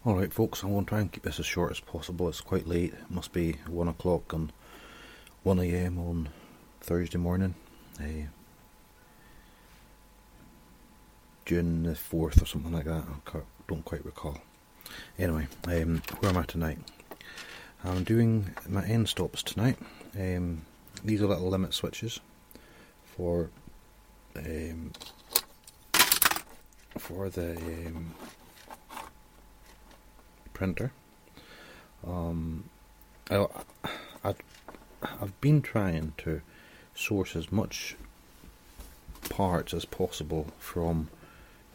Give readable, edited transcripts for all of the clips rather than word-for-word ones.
Alright folks, I'm going to try and keep this as short as possible. It's quite late, it must be 1 o'clock and 1 AM on Thursday morning, June the 4th or something like that, I don't quite recall. Anyway, where am I tonight? I'm doing my end stops tonight. These are little limit switches for the printer. I've been trying to source as much parts as possible from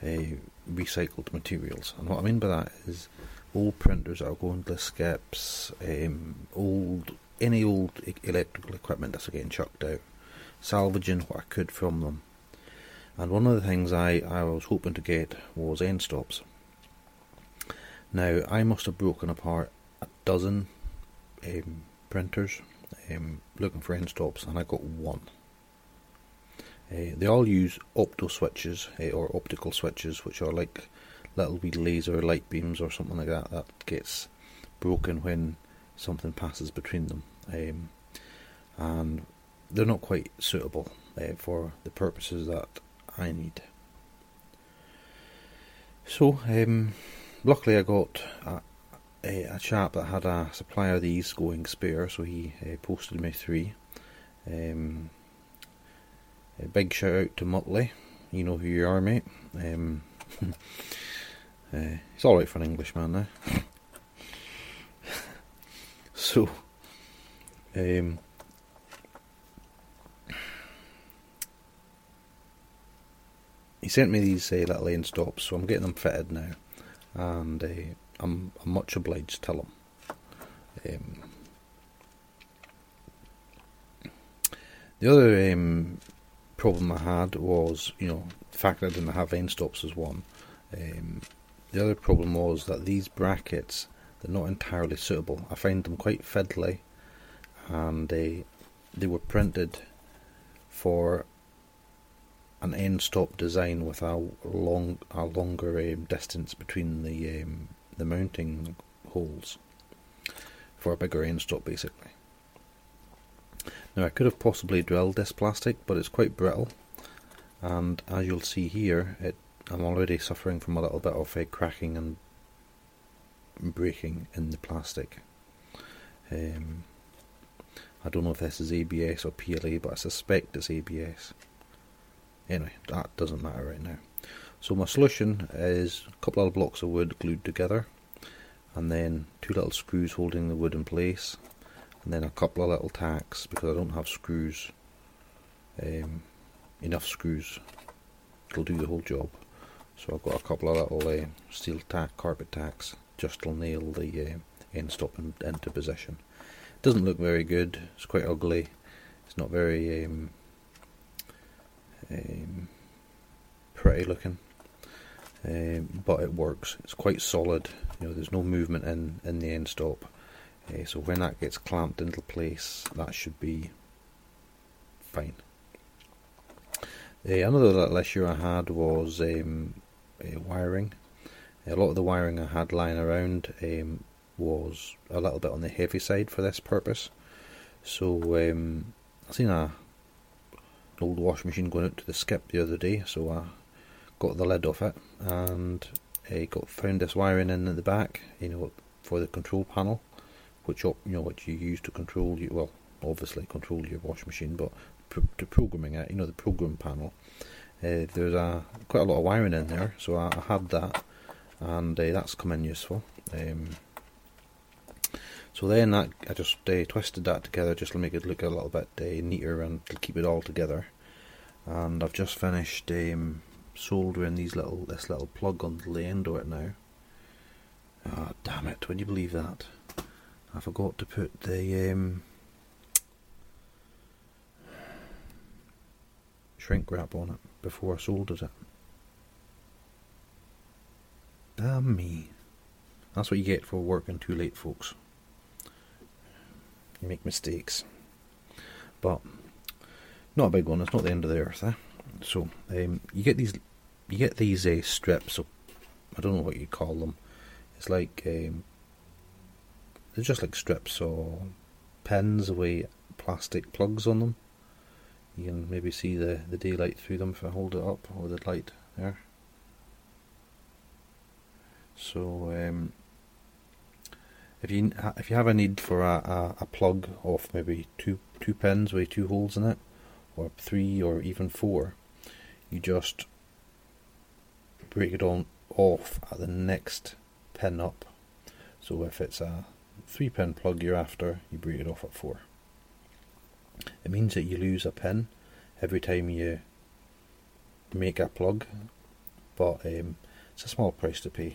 recycled materials, and what I mean by that is old printers that are going to skips, any old electrical equipment that's getting chucked out, salvaging what I could from them. And one of the things I was hoping to get was end stops. Now, I must have broken apart a dozen printers looking for end stops, and I got one. They all use opto switches or optical switches, which are like little wee laser light beams or something like that that gets broken when something passes between them, and they're not quite suitable for the purposes that I need. So luckily I got a chap that had a supply of these going spare, so he posted me 3. A big shout out to Muttley, you know who you are, mate. He's alright for an Englishman now. So he sent me these little end stops, so I'm getting them fitted now, and I'm much obliged to him. The other problem I had was, the fact that I didn't have end stops as one. The other problem was that these brackets, they're not entirely suitable. I find them quite fiddly, and they were printed for an end stop design with a longer distance between the mounting holes for a bigger end stop, basically. Now, I could have possibly drilled this plastic, but it's quite brittle, and as you'll see here, I'm already suffering from a little bit of cracking and breaking in the plastic. I don't know if this is ABS or PLA, but I suspect it's ABS. Anyway, that doesn't matter right now. So my solution is a couple of blocks of wood glued together, and then 2 little screws holding the wood in place, and then a couple of little tacks, because I don't have screws, enough screws will do the whole job. So I've got a couple of little steel carpet tacks just to nail the end stop into position. It doesn't look very good, it's quite ugly, it's not very pretty looking, but it works. It's quite solid, there's no movement in the end stop. So when that gets clamped into place, that should be fine. Another little issue I had was wiring. A lot of the wiring I had lying around was a little bit on the heavy side for this purpose. So I seen an old washing machine going out to the skip the other day, so I got the lid off it and found this wiring in at the back, for the control panel, which what you use to control obviously control your washing machine, but to programming it, the program panel. There's quite a lot of wiring in there, so I had that, and that's come in useful. So then I just twisted that together just to make it look a little bit neater and to keep it all together. And I've just finished soldering this little plug onto the end of it now. Ah, damn it! Would you believe that? I forgot to put the shrink wrap on it before I soldered it. Damn me. That's what you get for working too late, folks. You make mistakes. But not a big one, it's not the end of the earth, eh? So you get these strips, so I don't know what you call them. It's like they're just like strips or pens with plastic plugs on them. You can maybe see the daylight through them if I hold it up, or the light there. So if you have a need for a plug of maybe two pins with 2 holes in it, or 3 or even 4, you just break it off at the next pin up. So if it's a 3-pin plug you're after, you break it off at 4. It means that you lose a pin every time you make a plug, but it's a small price to pay,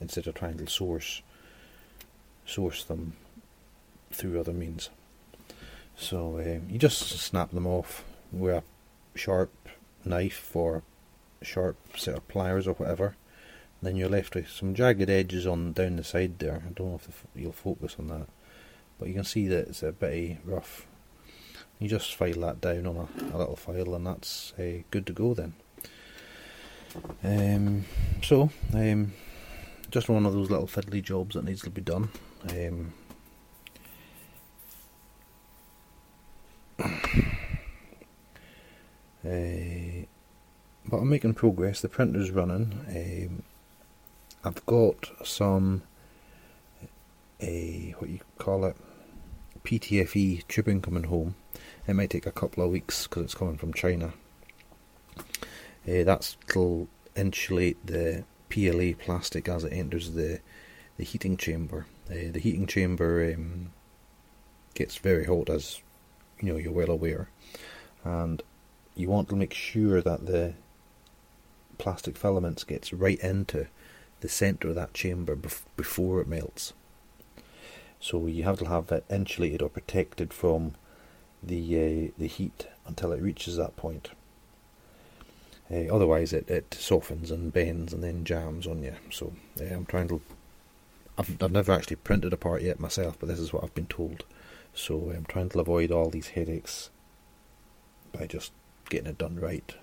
instead of trying to source them through other means. So you just snap them off with a sharp knife or a sharp set of pliers or whatever. Then you're left with some jagged edges down the side there. I don't know if you'll focus on that, but you can see that it's a bit rough. You just file that down on a little file, and that's good to go then. Just one of those little fiddly jobs that needs to be done. But I'm making progress. The printer's running. I've got some what you call it, PTFE tubing coming home. It might take a couple of weeks because it's coming from China. That'll insulate the PLA plastic as it enters the heating chamber. The heating chamber gets very hot, as you're well aware, and you want to make sure that the plastic filaments gets right into the centre of that chamber before it melts. So you have to have it insulated or protected from the heat until it reaches that point. Otherwise it softens and bends and then jams on you. So I'm trying to... I've never actually printed a part yet myself, but this is what I've been told. So I'm trying to avoid all these headaches by just getting it done right,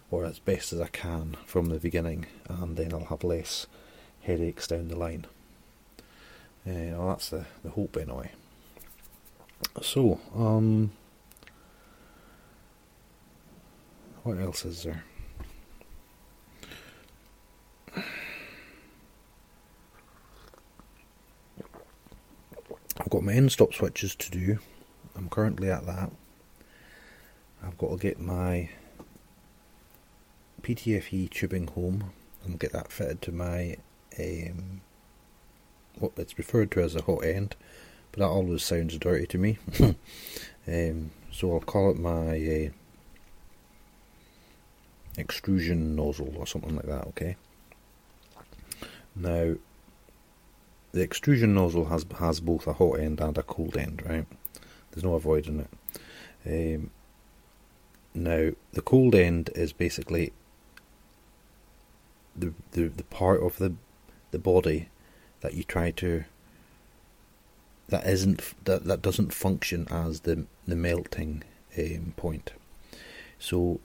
or as best as I can from the beginning, and then I'll have less headaches down the line. Well, that's the hope anyway. So, what else is there? I've got my end stop switches to do. I'm currently at that. I've got to get my PTFE tubing home and get that fitted to my what it's referred to as a hot end, but that always sounds dirty to me. So I'll call it my extrusion nozzle or something like that. Okay. Now, the extrusion nozzle has both a hot end and a cold end, right? There's no avoiding it. Now, the cold end is basically the part of the body that you try to that doesn't function as the melting point. So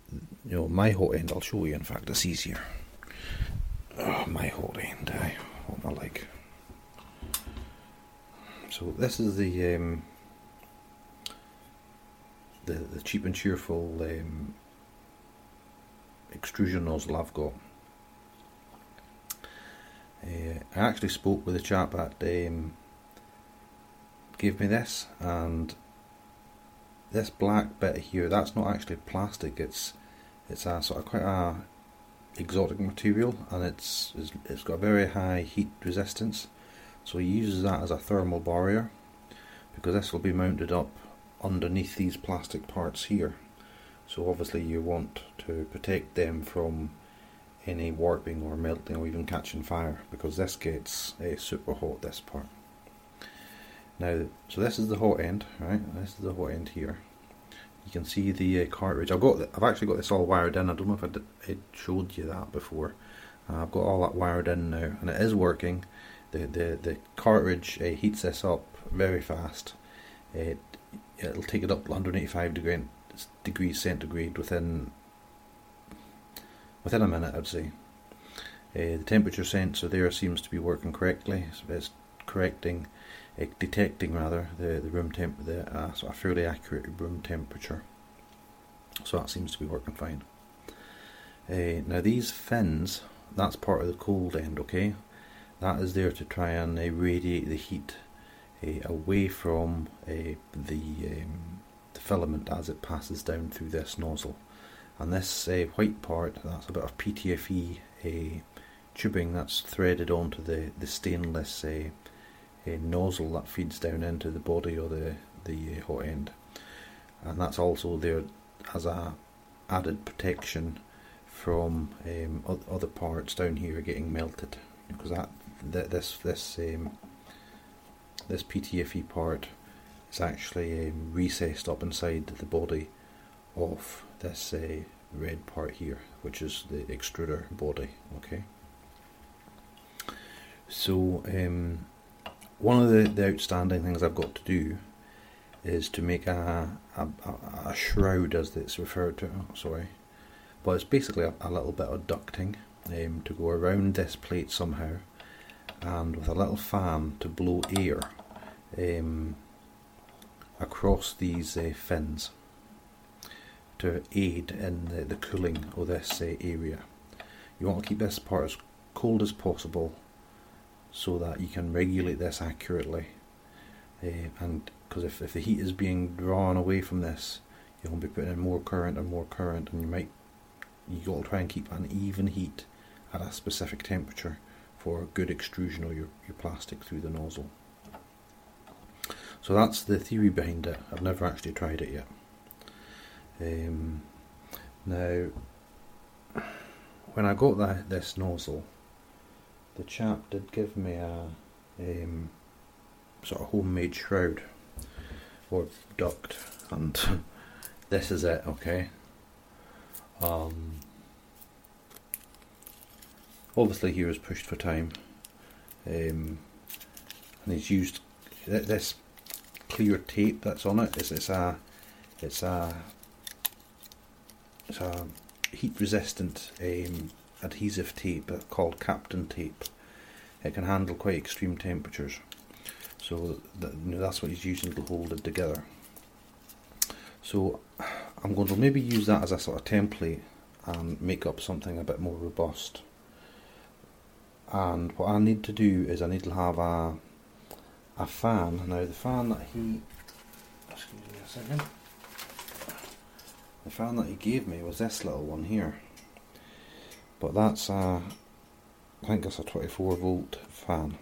my hot end, I'll show you. In fact, it's easier. My hot end. What am I like? So this is the cheap and cheerful extrusion nozzle I've got. I actually spoke with a chap that gave me this, and this black bit here, that's not actually plastic. It's a sort of quite a exotic material, and it's got a very high heat resistance. So he uses that as a thermal barrier, because this will be mounted up underneath these plastic parts here. So obviously you want to protect them from any warping or melting or even catching fire, because this gets super hot, this part. Now, so this is the hot end, right? This is the hot end here. You can see the cartridge. I've actually got this all wired in. I don't know if I showed you that before. I've got all that wired in now, and it is working. The cartridge heats this up very fast. It'll take it up to 185 degrees centigrade within a minute, I'd say. The temperature sensor there seems to be working correctly. It's detecting rather the room temp, sort of fairly accurate room temperature. So that seems to be working fine. Now these fins, that's part of the cold end, okay? That is there to try and radiate the heat away from the filament as it passes down through this nozzle. And this white part, that's a bit of PTFE tubing that's threaded onto the stainless nozzle that feeds down into the body or the hot end. And that's also there as a added protection from other parts down here getting melted, because this PTFE part is actually recessed up inside the body of this red part here, which is the extruder body. Okay. So one of the outstanding things I've got to do is to make a shroud, as it's referred to. Sorry, but it's basically a little bit of ducting to go around this plate somehow, and with a little fan to blow air across these fins to aid in the cooling of this area. You want to keep this part as cold as possible so that you can regulate this accurately, and because if the heat is being drawn away from this, you're going to be putting in more current, and you got to try and keep an even heat at a specific temperature for good extrusion of your plastic through the nozzle. So that's the theory behind it. I've never actually tried it yet. Now, when I got this nozzle, the chap did give me a sort of homemade shroud or duct, and this is it. Okay. Obviously he was pushed for time, and he's used this clear tape that's on it. It's a heat resistant adhesive tape called Captain tape. It can handle quite extreme temperatures, so that's what he's using to hold it together. So I'm going to maybe use that as a sort of template and make up something a bit more robust. And what I need to do is I need to have a fan. Now the fan that excuse me a second, the fan that he gave me was this little one here, but that's I think that's a 24 volt fan,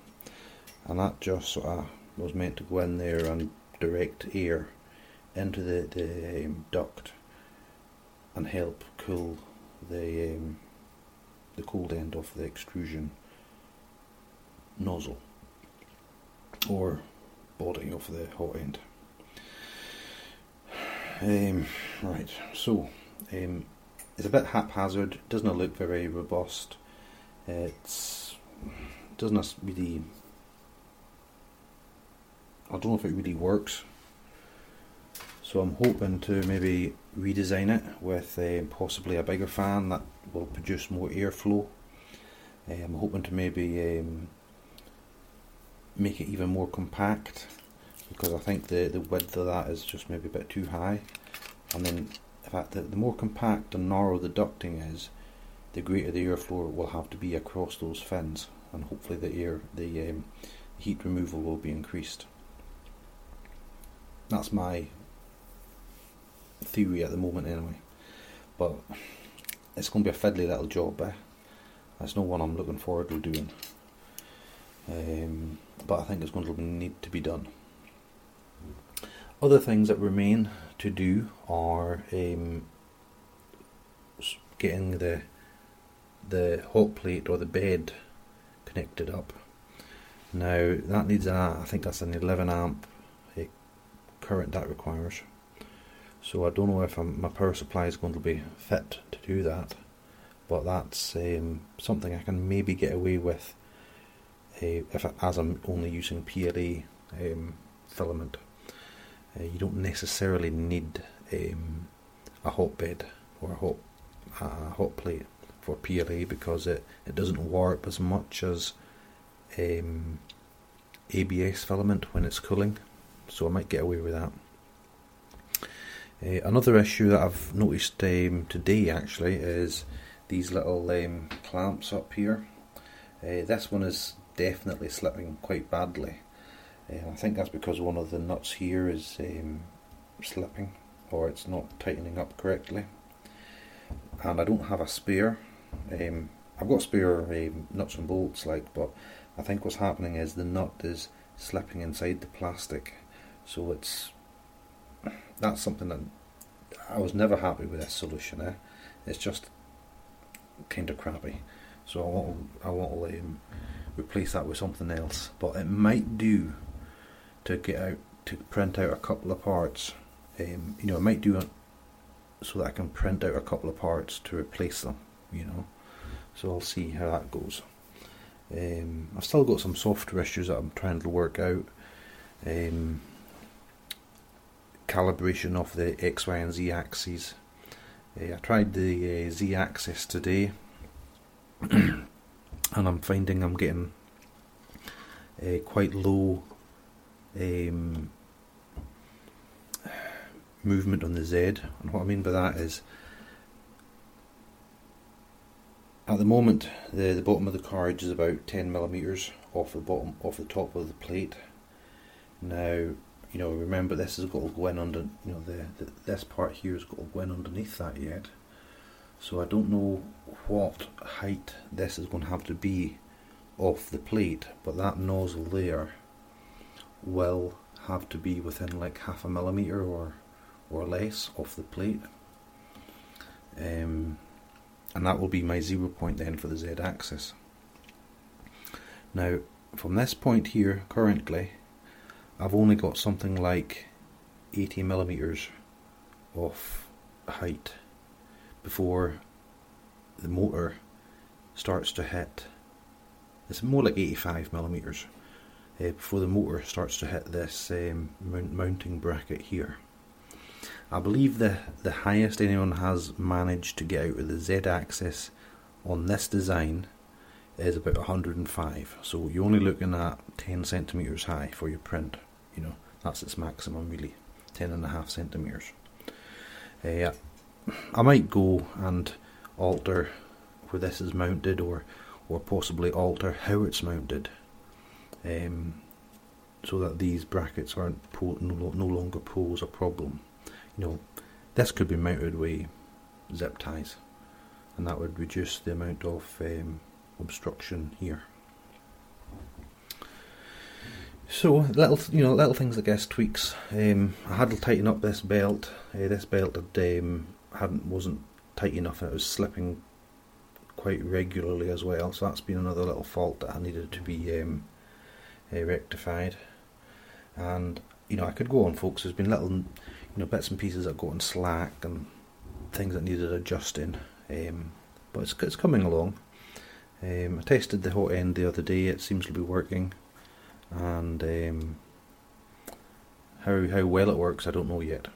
and that just sort of was meant to go in there and direct air into the duct and help cool the cold end of the extrusion nozzle or body of the hot end. Right, so it's a bit haphazard, doesn't look very robust. Doesn't really, I don't know if it really works. So I'm hoping to maybe redesign it with possibly a bigger fan that will produce more airflow. I'm hoping to maybe make it even more compact, because I think the width of that is just maybe a bit too high. And then, in fact, the more compact and narrow the ducting is, the greater the airflow will have to be across those fins, and hopefully the heat removal will be increased. That's my theory at the moment anyway, but it's going to be a fiddly little job. That's not one I'm looking forward to doing, but I think it's going to need to be done. Other things that remain to do are getting the hot plate or the bed connected up. Now that needs I think that's an 11 amp current that requires. So I don't know if my power supply is going to be fit to do that, but that's something I can maybe get away with as I'm only using PLA filament. You don't necessarily need a hotbed or a hot plate for PLA because it doesn't warp as much as ABS filament when it's cooling, so I might get away with that. Another issue that I've noticed today actually is these little clamps up here. This one is definitely slipping quite badly. I think that's because one of the nuts here is slipping, or it's not tightening up correctly. And I don't have a spare. I've got spare nuts and bolts, but I think what's happening is the nut is slipping inside the plastic. So that's something that I was never happy with this solution. It's just kind of crappy. So I want to replace that with something else. But it might do to print out a couple of parts. It might do it so that I can print out a couple of parts to replace them. So I'll see how that goes. I've still got some software issues that I'm trying to work out. Calibration of the X, Y and Z axes. I tried the Z axis today and I'm finding I'm getting quite low movement on the Z, and what I mean by that is at the moment the bottom of the carriage is about 10mm off the top of the plate. Now remember, this has got to go in under, this part here has got to go in underneath that yet. So I don't know what height this is going to have to be off the plate, but that nozzle there will have to be within like 0.5mm or less off the plate. And that will be my 0 point then for the Z axis. Now from this point here currently I've only got something like 80mm of height before the motor starts to hit. It's more like 85mm before the motor starts to hit this mounting bracket here. I believe the highest anyone has managed to get out of the Z axis on this design is about 105. So you're only looking at 10cm high for your print. That's its maximum really, 10.5cm. I might go and alter where this is mounted, or possibly alter how it's mounted, so that these brackets aren't no longer pose a problem. This could be mounted with zip ties, and that would reduce the amount of obstruction here. So little things, I guess, tweaks. I had to tighten up this belt. This belt wasn't tight enough, and it was slipping quite regularly as well. So that's been another little fault that I needed to be rectified. And I could go on, folks. There's been little bits and pieces that got on slack and things that needed adjusting. But it's coming along. I tested the hot end the other day. It seems to be working. And how well it works, I don't know yet.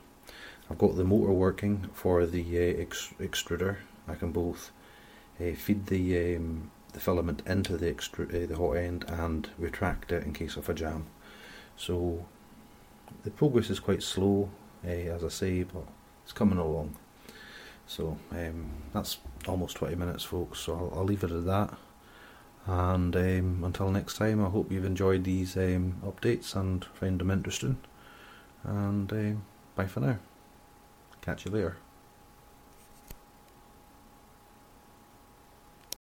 I've got the motor working for the extruder. I can both feed the filament into the hot end and retract it in case of a jam. So the progress is quite slow, as I say, but it's coming along. So that's almost 20 minutes, folks, so I'll leave it at that. And until next time, I hope you've enjoyed these updates and found them interesting. And bye for now. Catch you later.